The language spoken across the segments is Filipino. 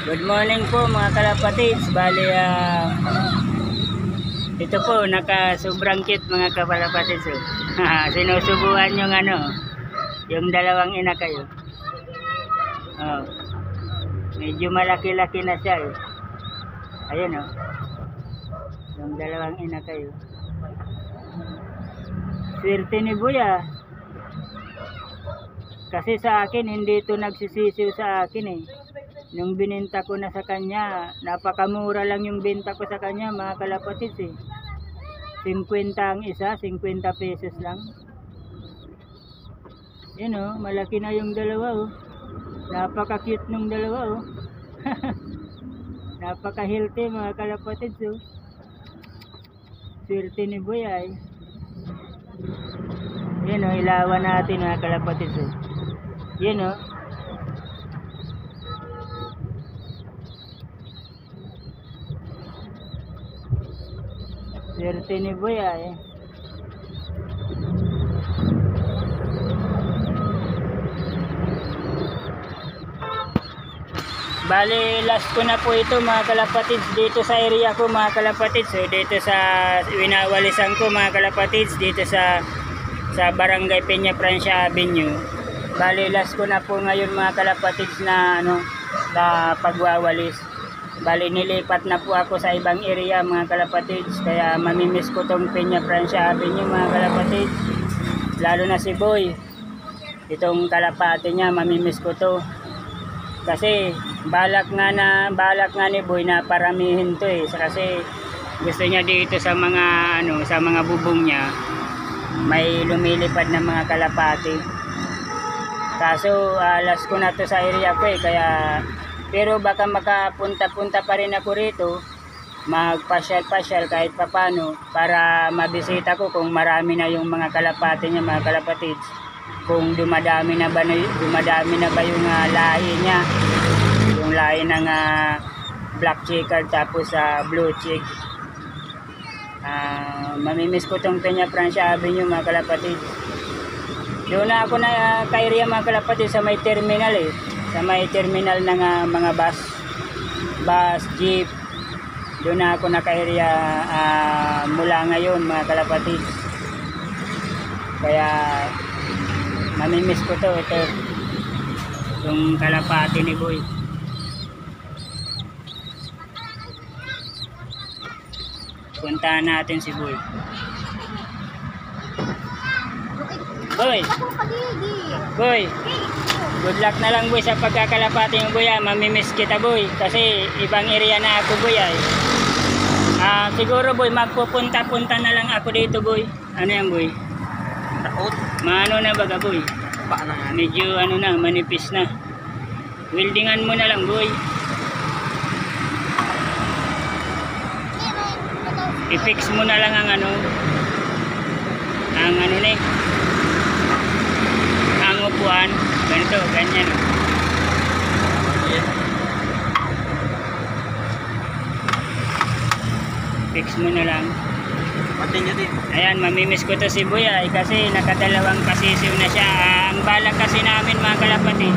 Good morning po mga kalapatids. Bali, ito po, sobrang cute mga kalapatids. Sinusubuan yung yung dalawang ina kayo. Oh, medyo malaki-laki na siya eh. Ayun oh. Yung dalawang ina kayo. Swerte ni Buya. Kasi sa akin, hindi ito nagsisisiw sa akin eh. Nung bininta ko na sa kanya, napakamura lang yung benta ko sa kanya mga kalapatids eh. 50 ang isa, 50 pesos lang. Yun oh, malaki na yung dalawa oh. Napaka-cute nung dalawa oh. Napaka-healthy mga kalapatids oh. Swerte ni Buya eh. Yun oh, ilawan natin mga kalapatids oh. Yun oh. Swerte ni Buya eh. Bali, last ko na po ito mga kalapatids dito sa area ko mga kalapatids. So, dito sa winawalisan ko mga kalapatids dito sa Barangay Peña Francia Avenue. Bali, last ko na po ngayon mga kalapatids na na pagwawalis. Bali, nilipat na po ako sa ibang area mga kalapatids. Kaya mamimiss ko tong Peña Francia Avenue mga kalapatids. Lalo na si Boy. Itong kalapati niya, mamimiss ko to. Kasi balak nga ni Boy na paramihin to eh. Kasi gusto niya dito sa mga sa mga bubong niya may lumilipad na mga kalapati. Kaso last ko na to sa area ko eh. Pero baka makapunta-punta pa rin ako rito, magpasyal-pasyal kahit papano para mabisita ko kung marami na yung mga kalapati niya mga kalapatids. Kung dumadami na ba yung lahi niya, yung lahi ng black checker tapos blue check. Mamimiss ko tong Peña Francia Avenue mga kalapatids. Doon na ako na kay mga kalapatids sa may terminal eh. Sa may terminal ng mga bus, jeep. Doon na ako naka-area mula ngayon mga kalapatids. Kaya mamimiss ko to. Ito yung kalapati ni Boy. Puntahan natin si Boy. Boy! Boy! Good luck na lang Boy sa pagkakalapati ng Boy. Mamimiss kita Boy. Kasi ibang area na ako Boy ay. Siguro Boy magpupunta-punta na lang ako dito Boy. Ano yan Boy? Takot? Maano na baga Boy? Medyo manipis na. Weldingan mo na lang Boy. I-fix mo na lang ang ang upuan. Ganito, ganyan. Fix mo na lang. Ayan, mamimiss ko to si Boy ay kasi nakadalawang pasisiw na siya. Ang balak kasi namin mga kalapati,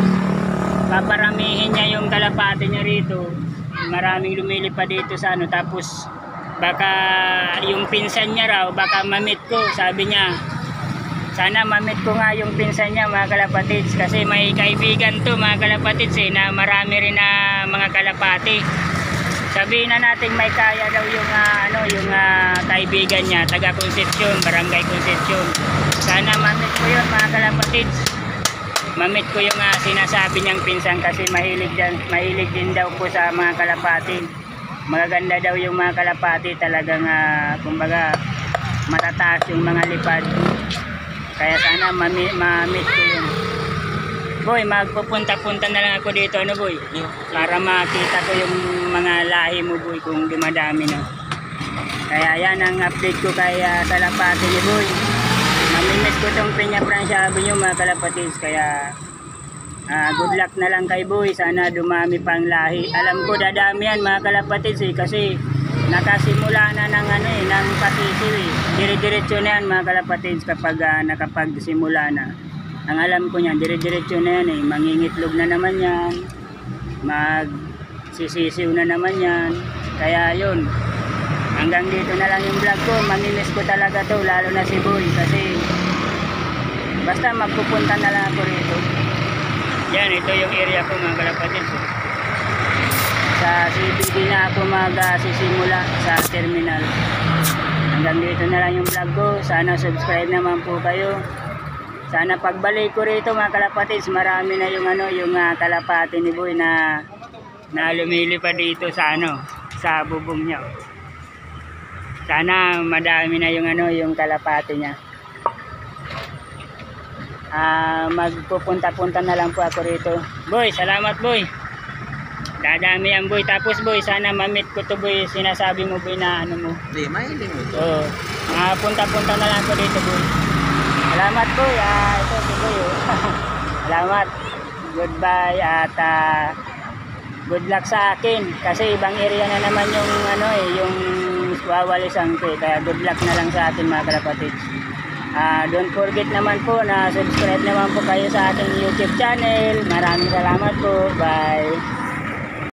paparamihin niya yung kalapati niya rito. Maraming lumilipad dito sa tapos baka yung pinsan niya raw, baka mamit ko, sabi niya. Sana mamit ko nga yung pinsan niya mga kalapatids kasi may kaibigan to mga kalapatids eh, na marami rin na mga kalapati. Sabihin na natin may kaya daw yung kaibigan niya, taga Concepcion, Barangay Concepcion. Sana mamit ko yun mga kalapatids. Mamit ko yung sinasabi niyang pinsan kasi mahilig din daw po sa mga kalapati. Magaganda daw yung mga kalapati, talagang kumbaga matataas yung mga lipad. Kaya sana mamit ko yun. Boy, magpupunta-punta na lang ako dito Boy, para makita ko yung mga lahi mo Boy kung dumadami na. Kaya yan ang update ko kay kalapati ni Boy. Mamimiss ko tong Peña Francia Avenue mga kalapatids. Kaya good luck na lang kay Boy. Sana dumami pang lahi. Alam ko dadami yan mga kalapatids kasi nakasimula na ng pasisiw eh. Dire-diretso na yan mga kalapatids kapag nakapagsimula na. Ang alam ko niyan, dire-diretso na yan eh. Mangingitlog na naman yan. sisisiw na naman yan. Kaya yun, hanggang dito na lang yung vlog ko. Mamimiss ko talaga to, lalo na si Boy, kasi basta magpupunta na lang ako rito. Yan, ito yung area ko mga kalapatid. Sa CBD na ako magsisimula sa terminal. Hanggang dito na lang yung vlog ko. Sana subscribe naman po kayo. Sana pagbalik ko rito mga kalapatids, marami na yung yung kalapati ni Boy na lumilipad dito sa sa bubong niya. Sana madami na yung yung kalapati niya. Magpupunta-punta na lang po ako rito. Boy, salamat Boy. Dadami yan Boy. Tapos Boy, sana ma-meet ko to Boy. Sinasabi mo Boy na mo. Hindi, mahiling mo ito. Oo. Punta-punta na lang ako dito Boy. Salamat Boy. Ito si Boy. Salamat. Goodbye at good luck sa akin. Kasi ibang area na naman yung yung wawalisan ko. Kaya good luck na lang sa atin mga kalapatids. Don't forget naman po na subscribe naman po kayo sa ating YouTube channel. Maraming salamat po. Bye.